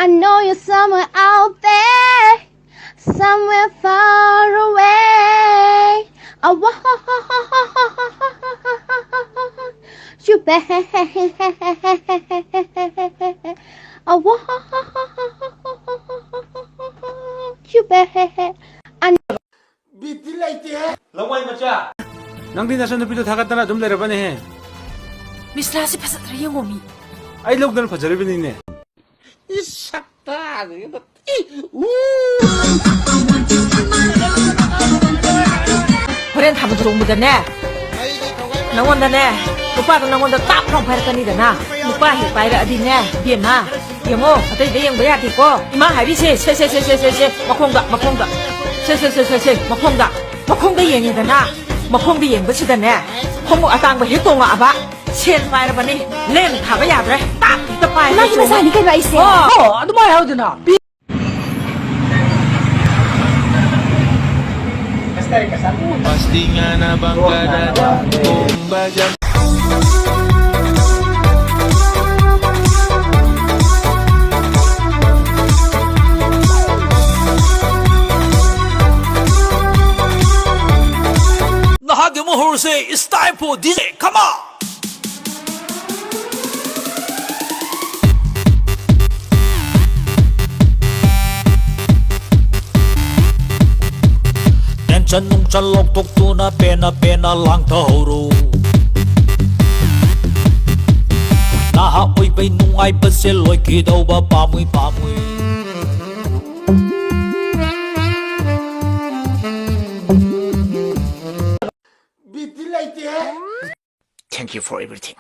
I know you're somewhere out there, somewhere far away. I want you back. I want you back. 비틀 라이트야? 랑와이 맞자. 낭디 나선 누피도 다 갖다나 좀 내려봐네 해. 미스라시 파스트라 영어미. 아이 럭드는 파자르비네. 이 삭다 이거 호렌 타면 들어오면네. 나온다네. 오빠도 나온다 딱 평파했더니잖아. 오빠 해봐야 어디네. 비엠마. 영어 어때 내 영어야 되고. 이마 하비시 세 막콩다. 세 막콩다 영이잖아. 막콩도 영것이잖아. 홍무 아땅거 해동아 아바. 첸 파이라바니 렌 타봐야 그래. 딱 이따 파이. 나기 마사니 그 라이스. 너 뭐야 어디나. Pasti nga na bang kadada kung bagyang Nahagi mo Jose, it's time for DJ, come on! Chân nung chân lộc tục tu na pena lang thầu na ha oi bay nung ai ba se loi ki đâu ba pa mui 비틀 라이트야? Thank you for everything.